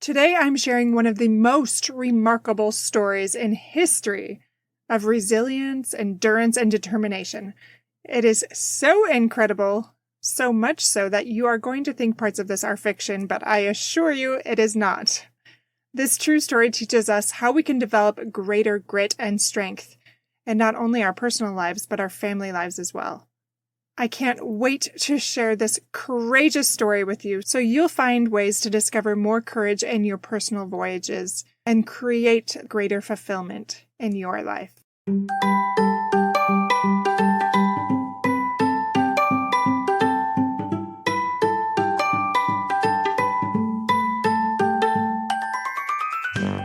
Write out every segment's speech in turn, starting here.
Today I'm sharing one of the most remarkable stories in history of resilience, endurance, and determination. It is so incredible, so much so that you are going to think parts of this are fiction, but I assure you it is not. This true story teaches us how we can develop greater grit and strength, in not only our personal lives, but our family lives as well. I can't wait to share this courageous story with you so you'll find ways to discover more courage in your personal voyages and create greater fulfillment in your life.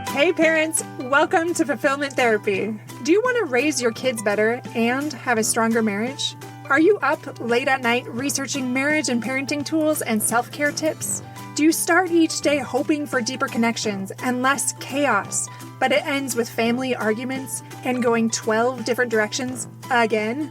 Hey parents, welcome to Fulfillment Therapy. Do you want to raise your kids better and have a stronger marriage? Are you up late at night researching marriage and parenting tools and self-care tips? Do you start each day hoping for deeper connections and less chaos, but it ends with family arguments and going 12 different directions again?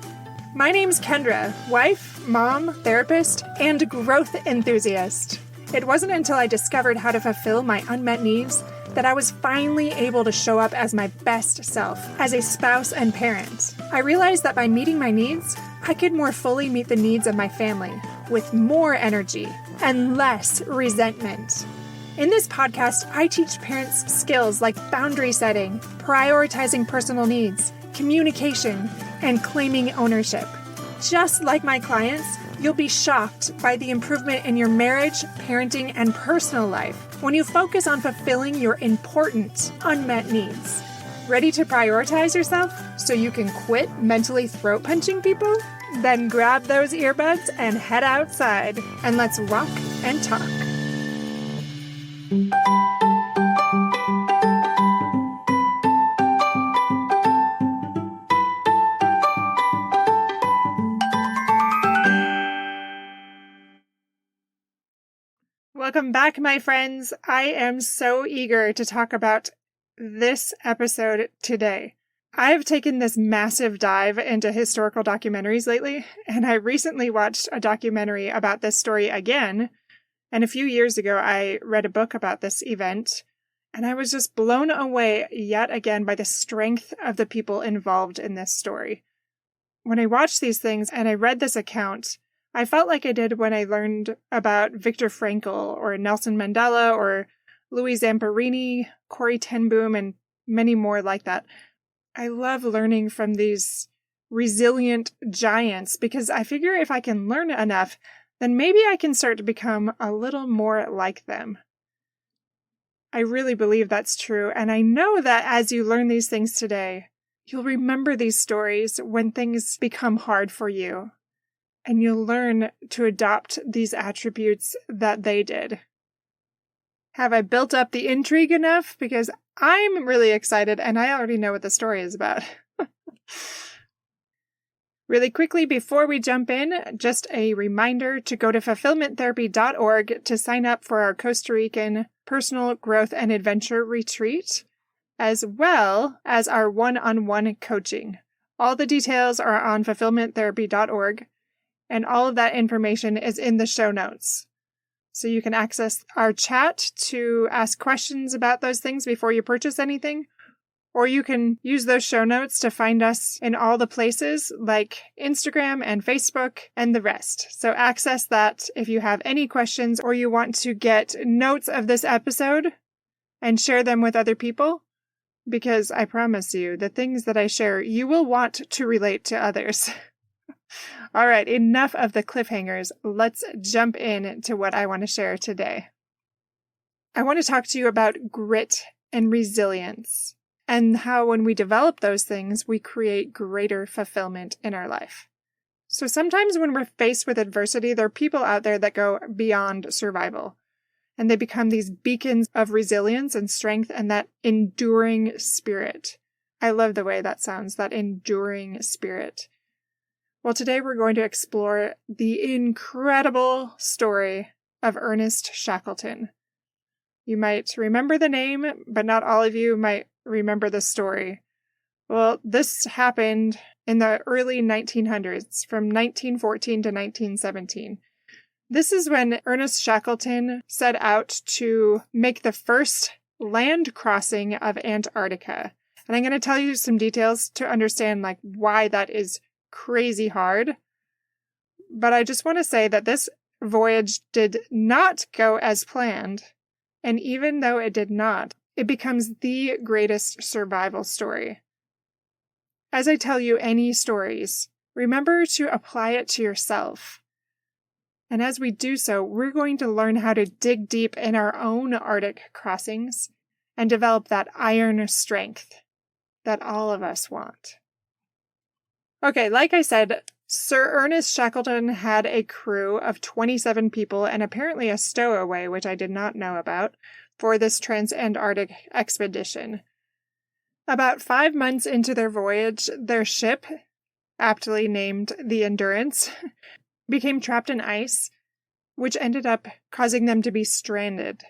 My name's Kendra, wife, mom, therapist, and growth enthusiast. It wasn't until I discovered how to fulfill my unmet needs that I was finally able to show up as my best self, as a spouse and parent. I realized that by meeting my needs, I could more fully meet the needs of my family with more energy and less resentment. In this podcast, I teach parents skills like boundary setting, prioritizing personal needs, communication, and claiming ownership. Just like my clients, you'll be shocked by the improvement in your marriage, parenting, and personal life when you focus on fulfilling your important, unmet needs. Ready to prioritize yourself so you can quit mentally throat punching people? Then grab those earbuds and head outside, and let's walk and talk. Welcome back, my friends. I am so eager to talk about this episode today. I've taken this massive dive into historical documentaries lately, and I recently watched a documentary about this story again. And a few years ago, I read a book about this event, and I was just blown away yet again by the strength of the people involved in this story. When I watched these things and I read this account, I felt like I did when I learned about Viktor Frankl or Nelson Mandela or Louis Zamperini, Corrie ten Boom, and many more like that. I love learning from these resilient giants because I figure if I can learn enough, then maybe I can start to become a little more like them. I really believe that's true, and I know that as you learn these things today, you'll remember these stories when things become hard for you. And you'll learn to adopt these attributes that they did. Have I built up the intrigue enough? Because I'm really excited and I already know what the story is about. Really quickly, before we jump in, just a reminder to go to fulfillment.therapist.org to sign up for our Costa Rican Personal Growth and Adventure Retreat, as well as our one-on-one coaching. All the details are on fulfillment.therapist.org. And all of that information is in the show notes. So you can access our chat to ask questions about those things before you purchase anything. Or you can use those show notes to find us in all the places like Instagram and Facebook and the rest. So access that if you have any questions or you want to get notes of this episode and share them with other people. Because I promise you, the things that I share, you will want to relate to others. All right, enough of the cliffhangers. Let's jump in to what I want to share today. I want to talk to you about grit and resilience and how when we develop those things, we create greater fulfillment in our life. So sometimes when we're faced with adversity, there are people out there that go beyond survival and they become these beacons of resilience and strength and that enduring spirit. I love the way that sounds, that enduring spirit. Well, today we're going to explore the incredible story of Ernest Shackleton. You might remember the name, but not all of you might remember the story. Well, this happened in the early 1900s, from 1914 to 1917. This is when Ernest Shackleton set out to make the first land crossing of Antarctica. And I'm going to tell you some details to understand why that is crazy hard. But I just want to say that this voyage did not go as planned. And even though it did not, it becomes the greatest survival story. As I tell you any stories, remember to apply it to yourself. And as we do so, we're going to learn how to dig deep in our own Arctic crossings and develop that iron strength that all of us want. Okay, like I said, Sir Ernest Shackleton had a crew of 27 people and apparently a stowaway, which I did not know about, for this trans-Antarctic expedition. About 5 months into their voyage, their ship, aptly named the Endurance, became trapped in ice, which ended up causing them to be stranded.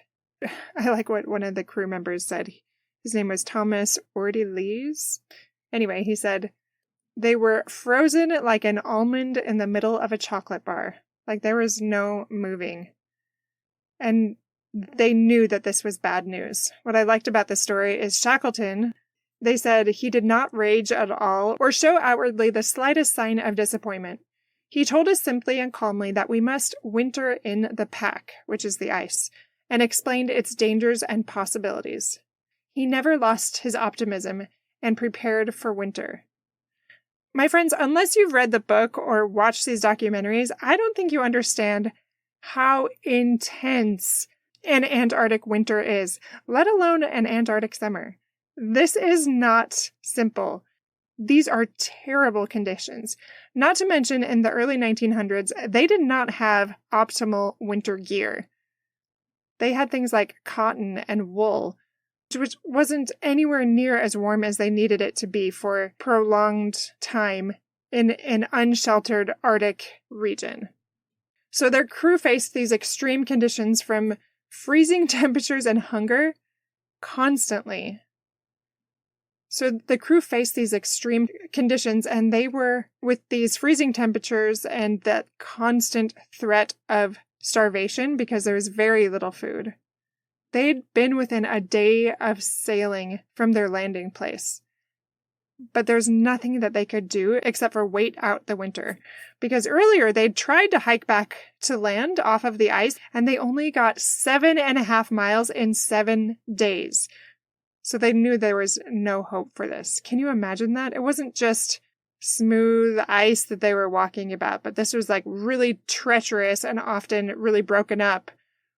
I like what one of the crew members said. His name was Thomas Ordy-Lees. Anyway, he said, they were frozen like an almond in the middle of a chocolate bar. There was no moving. And they knew that this was bad news. What I liked about this story is Shackleton, they said he did not rage at all or show outwardly the slightest sign of disappointment. He told us simply and calmly that we must winter in the pack, which is the ice, and explained its dangers and possibilities. He never lost his optimism and prepared for winter. My friends, unless you've read the book or watched these documentaries, I don't think you understand how intense an Antarctic winter is, let alone an Antarctic summer. This is not simple. These are terrible conditions. Not to mention, in the early 1900s, they did not have optimal winter gear. They had things like cotton and wool, which wasn't anywhere near as warm as they needed it to be for prolonged time in an unsheltered Arctic region. So their crew faced these extreme conditions from freezing temperatures and hunger constantly. So the crew faced these extreme conditions, and they were with these freezing temperatures and that constant threat of starvation because there was very little food. They'd been within a day of sailing from their landing place. But there's nothing that they could do except for wait out the winter. Because earlier they'd tried to hike back to land off of the ice, and they only got 7.5 miles in 7 days. So they knew there was no hope for this. Can you imagine that? It wasn't just smooth ice that they were walking about, but this was really treacherous and often really broken up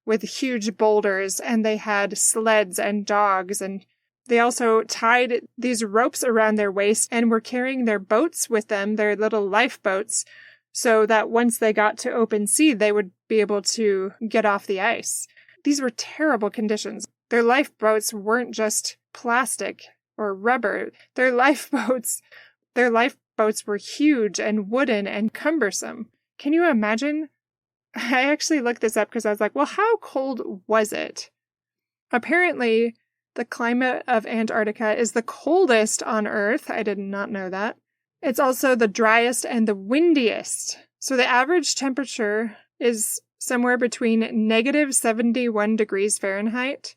with huge boulders, and they had sleds and dogs, and they also tied these ropes around their waist and were carrying their boats with them, their little lifeboats, so that once they got to open sea, they would be able to get off the ice. These were terrible conditions. Their lifeboats weren't just plastic or rubber. Their lifeboats were huge and wooden and cumbersome. Can you imagine? I actually looked this up because I was like, well, how cold was it? Apparently, the climate of Antarctica is the coldest on Earth. I did not know that. It's also the driest and the windiest. So the average temperature is somewhere between negative 71 degrees Fahrenheit,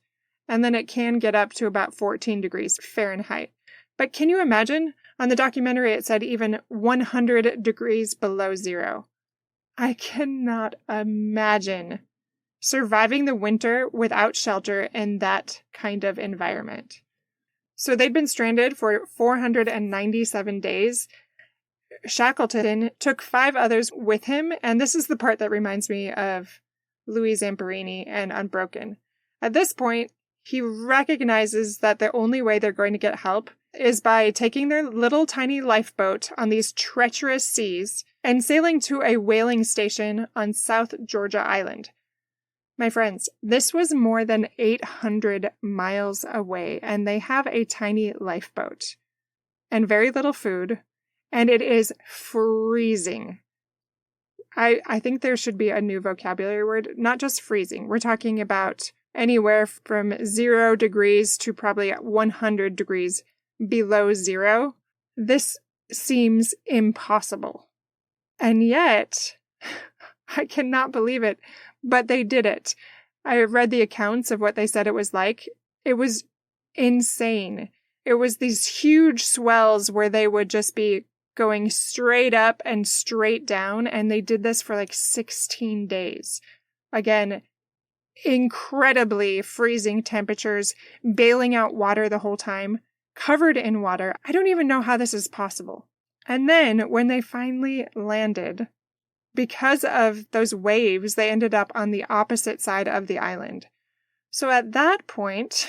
and then it can get up to about 14 degrees Fahrenheit. But can you imagine? On the documentary, it said even 100 degrees below zero. I cannot imagine surviving the winter without shelter in that kind of environment. So they'd been stranded for 497 days. Shackleton took 5 others with him, and this is the part that reminds me of Louis Zamperini and Unbroken. At this point, he recognizes that the only way they're going to get help is by taking their little tiny lifeboat on these treacherous seas and sailing to a whaling station on South Georgia Island. My friends, this was more than 800 miles away, and they have a tiny lifeboat and very little food, and it is freezing. I think there should be a new vocabulary word, not just freezing. We're talking about anywhere from 0 degrees to probably 100 degrees below zero. This seems impossible. And yet, I cannot believe it, but they did it. I read the accounts of what they said it was like. It was insane. It was these huge swells where they would just be going straight up and straight down, and they did this for like 16 days. Again, incredibly freezing temperatures, bailing out water the whole time, covered in water. I don't even know how this is possible. And then when they finally landed, because of those waves, they ended up on the opposite side of the island. So at that point,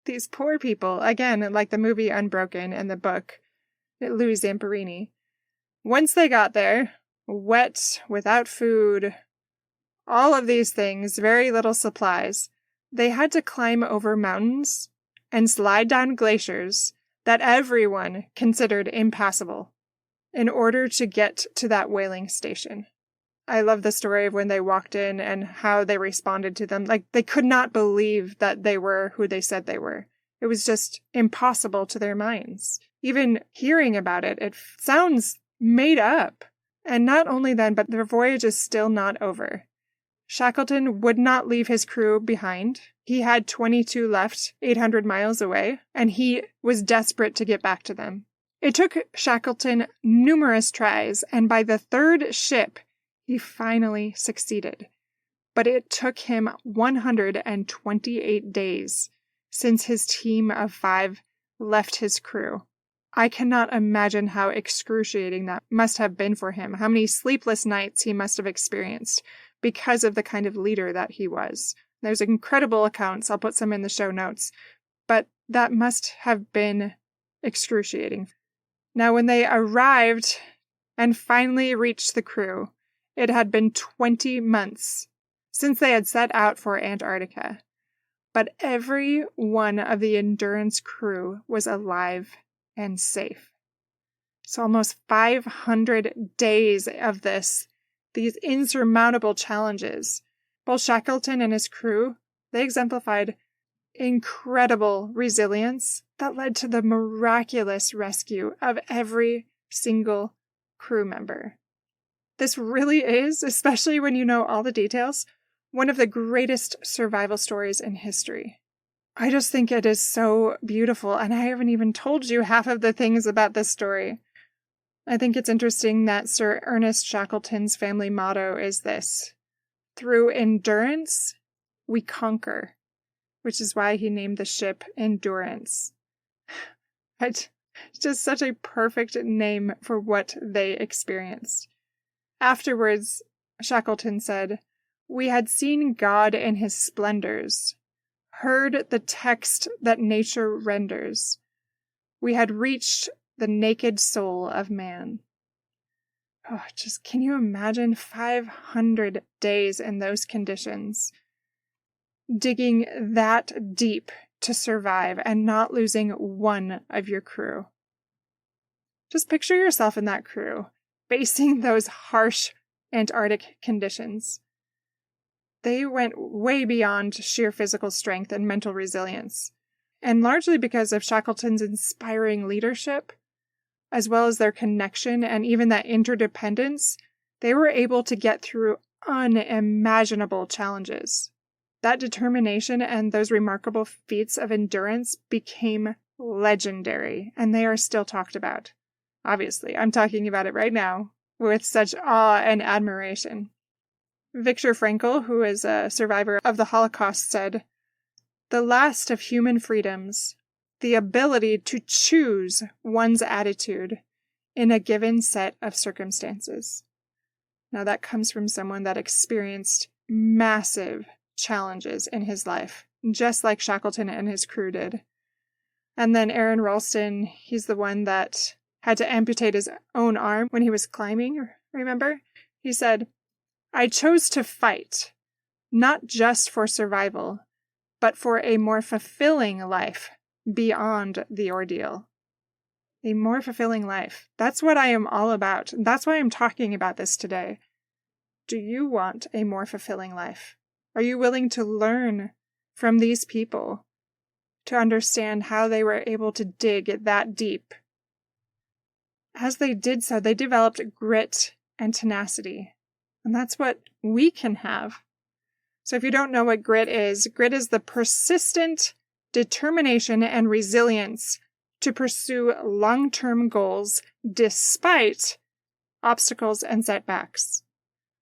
these poor people, again, like the movie Unbroken and the book, Louis Zamperini, once they got there, wet, without food, all of these things, very little supplies, they had to climb over mountains and slide down glaciers that everyone considered impassable in order to get to that whaling station. I love the story of when they walked in and how they responded to them. Like, they could not believe that they were who they said they were. It was just impossible to their minds. Even hearing about it, it sounds made up. And not only then, but their voyage is still not over. Shackleton would not leave his crew behind. He had 22 left, 800 miles away, and he was desperate to get back to them. It took Shackleton numerous tries, and by the third ship, he finally succeeded. But it took him 128 days since his team of 5 left his crew. I cannot imagine how excruciating that must have been for him, how many sleepless nights he must have experienced because of the kind of leader that he was. There's incredible accounts. I'll put some in the show notes. But that must have been excruciating. Now, when they arrived and finally reached the crew, it had been 20 months since they had set out for Antarctica. But every one of the Endurance crew was alive and safe. So almost 500 days of this, these insurmountable challenges. Both Shackleton and his crew, they exemplified incredible resilience that led to the miraculous rescue of every single crew member. This really is, especially when you know all the details, one of the greatest survival stories in history. I just think it is so beautiful, and I haven't even told you half of the things about this story. I think it's interesting that Sir Ernest Shackleton's family motto is this: through endurance, we conquer, which is why he named the ship Endurance. It's just such a perfect name for what they experienced. Afterwards, Shackleton said, "We had seen God in his splendors, heard the text that nature renders. We had reached the naked soul of man." Oh, just can you imagine 500 days in those conditions? Digging that deep to survive and not losing one of your crew. Just picture yourself in that crew, facing those harsh Antarctic conditions. They went way beyond sheer physical strength and mental resilience, and largely because of Shackleton's inspiring leadership, as well as their connection and even that interdependence, they were able to get through unimaginable challenges. That determination and those remarkable feats of endurance became legendary, and they are still talked about. Obviously, I'm talking about it right now with such awe and admiration. Viktor Frankl, who is a survivor of the Holocaust, said, "The last of human freedoms, the ability to choose one's attitude in a given set of circumstances." Now that comes from someone that experienced massive challenges in his life, just like Shackleton and his crew did. And then Aaron Ralston, he's the one that had to amputate his own arm when he was climbing, remember? He said, "I chose to fight, not just for survival, but for a more fulfilling life beyond the ordeal." A more fulfilling life. That's what I am all about. That's why I'm talking about this today. Do you want a more fulfilling life? Are you willing to learn from these people to understand how they were able to dig that deep? As they did so, they developed grit and tenacity. And that's what we can have. So if you don't know what grit is the persistent determination and resilience to pursue long-term goals despite obstacles and setbacks.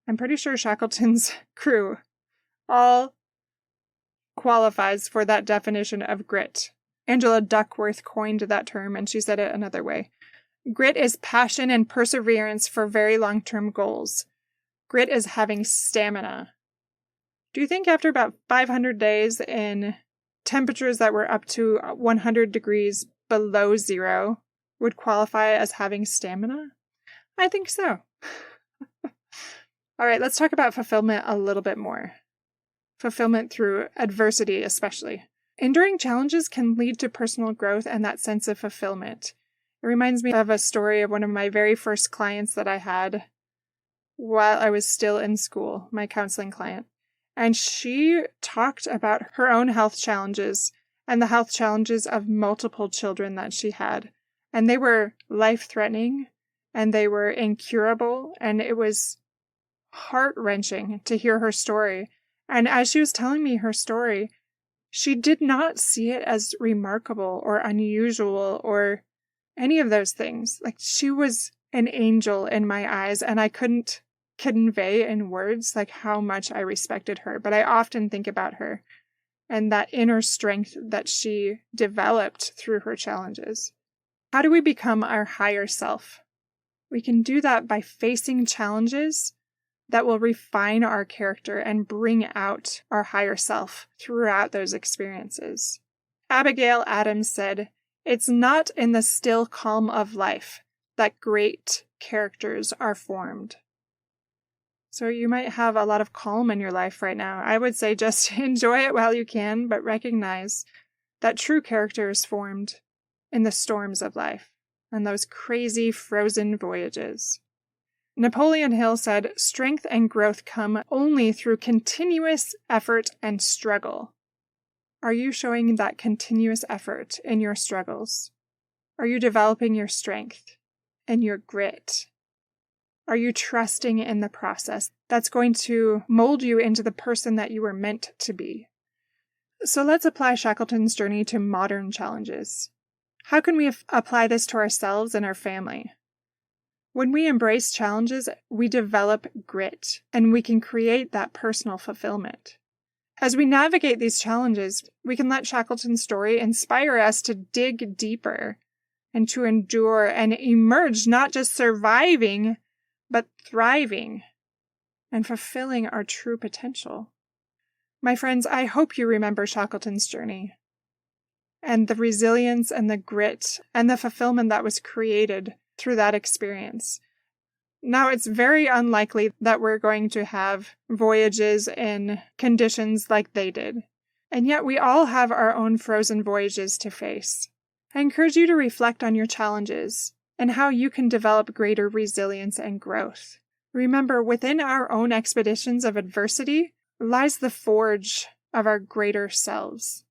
I'm pretty sure Shackleton's crew all qualifies for that definition of grit. Angela Duckworth coined that term, and she said it another way. Grit is passion and perseverance for very long-term goals. Grit is having stamina. Do you think after about 500 days in temperatures that were up to 100 degrees below zero would qualify as having stamina? I think so. All right, let's talk about fulfillment a little bit more. Fulfillment through adversity, especially. Enduring challenges can lead to personal growth and that sense of fulfillment. It reminds me of a story of one of my very first clients that I had while I was still in school, my counseling client. And she talked about her own health challenges and the health challenges of multiple children that she had. And they were life-threatening and they were incurable, and it was heart-wrenching to hear her story. And as she was telling me her story, she did not see it as remarkable or unusual or any of those things. Like, she was an angel in my eyes, and I couldn't convey in words like how much I respected her. But I often think about her and that inner strength that she developed through her challenges. How do we become our higher self? We can do that by facing challenges that will refine our character and bring out our higher self throughout those experiences. Abigail Adams said, "It's not in the still calm of life that great characters are formed." So you might have a lot of calm in your life right now. I would say just enjoy it while you can, but recognize that true character is formed in the storms of life and those crazy frozen voyages. Napoleon Hill said, "Strength and growth come only through continuous effort and struggle." Are you showing that continuous effort in your struggles? Are you developing your strength and your grit? Are you trusting in the process that's going to mold you into the person that you were meant to be? So let's apply Shackleton's journey to modern challenges. How can we apply this to ourselves and our family? When we embrace challenges, we develop grit, and we can create that personal fulfillment. As we navigate these challenges, we can let Shackleton's story inspire us to dig deeper and to endure and emerge not just surviving, but thriving and fulfilling our true potential. My friends, I hope you remember Shackleton's journey and the resilience and the grit and the fulfillment that was created through that experience. Now, it's very unlikely that we're going to have voyages in conditions like they did. And yet we all have our own frozen voyages to face. I encourage you to reflect on your challenges and how you can develop greater resilience and growth. Remember, within our own expeditions of adversity lies the forge of our greater selves.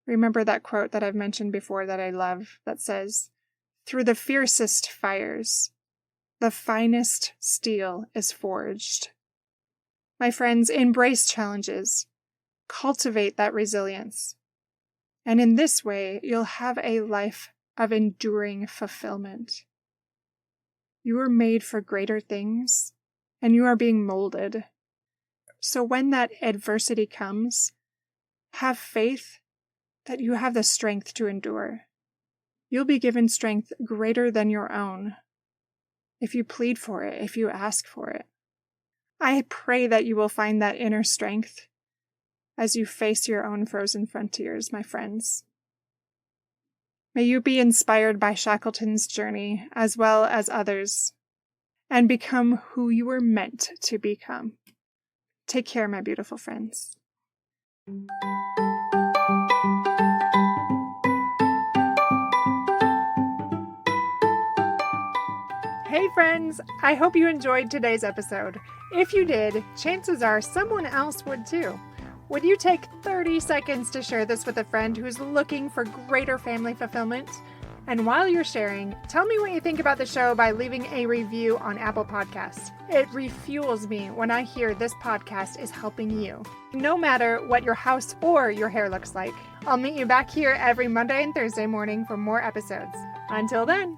Remember that quote that I've mentioned before that I love that says, "Through the fiercest fires, the finest steel is forged." My friends, embrace challenges. Cultivate that resilience. And in this way, you'll have a life of enduring fulfillment. You are made for greater things, and you are being molded. So when that adversity comes, have faith that you have the strength to endure. You'll be given strength greater than your own if you plead for it, if you ask for it. I pray that you will find that inner strength as you face your own frozen frontiers, my friends. May you be inspired by Shackleton's journey as well as others, and become who you were meant to become. Take care, my beautiful friends. Hey friends, I hope you enjoyed today's episode. If you did, chances are someone else would too. Would you take 30 seconds to share this with a friend who's looking for greater family fulfillment? And while you're sharing, tell me what you think about the show by leaving a review on Apple Podcasts. It refuels me when I hear this podcast is helping you, no matter what your house or your hair looks like. I'll meet you back here every Monday and Thursday morning for more episodes. Until then.